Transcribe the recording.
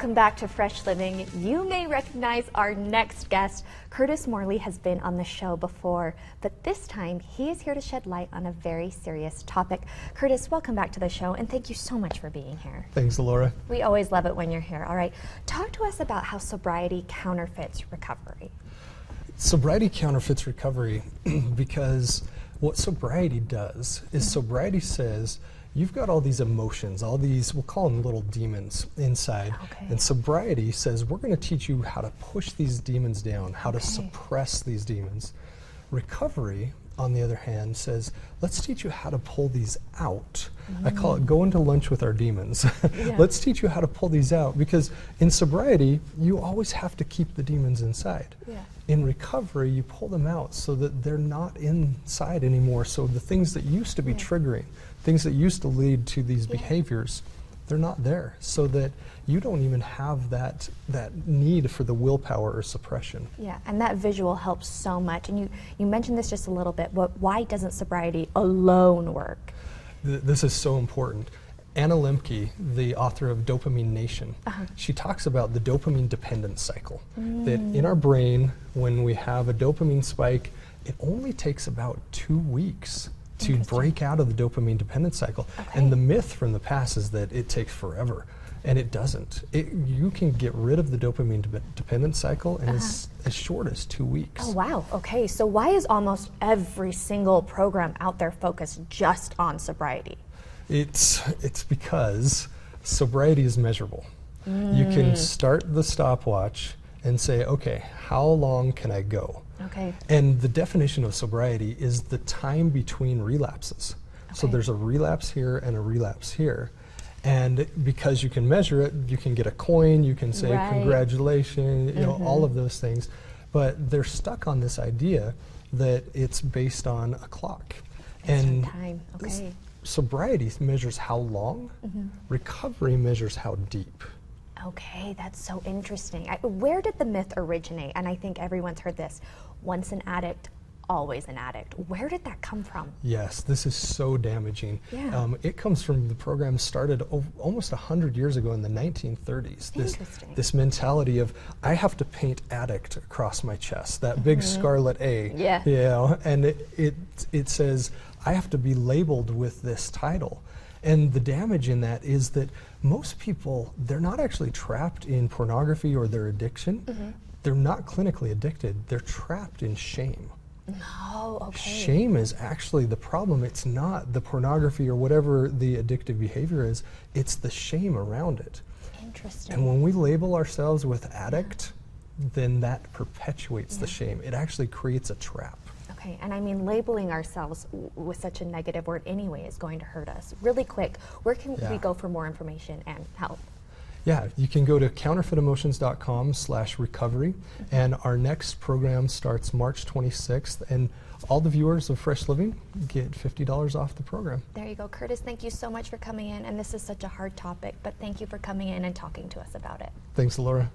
Welcome back to Fresh Living. You may recognize our next guest. Curtis Morley has been on the show before, but this time he is here to shed light on a very serious topic. Curtis, welcome back to the show, and thank you so much for being here. Thanks, Laura. We always love it when you're here. All right, talk to us about how sobriety counterfeits recovery. Sobriety counterfeits recovery because what sobriety does is sobriety says, you've got all these emotions, all these, we'll call them little demons inside. Okay. And sobriety says, we're going to teach you how to push these demons down, how to suppress these demons. Recovery, on the other hand, says, let's teach you how to pull these out. I call it going to lunch with our demons. Let's teach you how to pull these out, because in sobriety, you always have to keep the demons inside. In recovery, you pull them out so that they're not inside anymore. So the things that used to be triggering, things that used to lead to these behaviors, they're not there, so that you don't even have that need for the willpower or suppression. Yeah, and that visual helps so much. And you mentioned this just a little bit, but why doesn't sobriety alone work? This is so important. Anna Lemke, the author of Dopamine Nation, she talks about the dopamine dependence cycle. That in our brain, when we have a dopamine spike, it only takes about 2 weeks to break out of the dopamine dependence cycle. And the myth from the past is that it takes forever, and it doesn't. You can get rid of the dopamine dependence cycle in as short as 2 weeks. Oh wow, okay, so why is almost every single program out there focused just on sobriety? It's because sobriety is measurable. You can start the stopwatch and say, okay, how long can I go? And the definition of sobriety is the time between relapses. So there's a relapse here and a relapse here. And because you can measure it, you can get a coin, you can say congratulations, you know, all of those things. But they're stuck on this idea that it's based on a clock. And time. Sobriety measures how long, recovery measures how deep. Okay, that's so interesting. Where did the myth originate? And I think everyone's heard this, once an addict, always an addict. Where did that come from? Yes, this is so damaging. It comes from the program started almost 100 years ago in the 1930s. This mentality of, I have to paint addict across my chest, that big scarlet A. You know, and it says, I have to be labeled with this title. And the damage in that is that most people, they're not actually trapped in pornography or their addiction. They're not clinically addicted. They're trapped in shame. Shame is actually the problem. It's not the pornography or whatever the addictive behavior is. It's the shame around it. Interesting. And when we label ourselves with addict, then that perpetuates the shame. It actually creates a trap. Okay, and I mean, labeling ourselves with such a negative word anyway is going to hurt us. Really quick, where can we go for more information and help? Yeah, you can go to counterfeitemotions.com/recovery, and our next program starts March 26th, and all the viewers of Fresh Living get $50 off the program. There you go. Curtis, thank you so much for coming in, and this is such a hard topic, but thank you for coming in and talking to us about it. Thanks, Laura.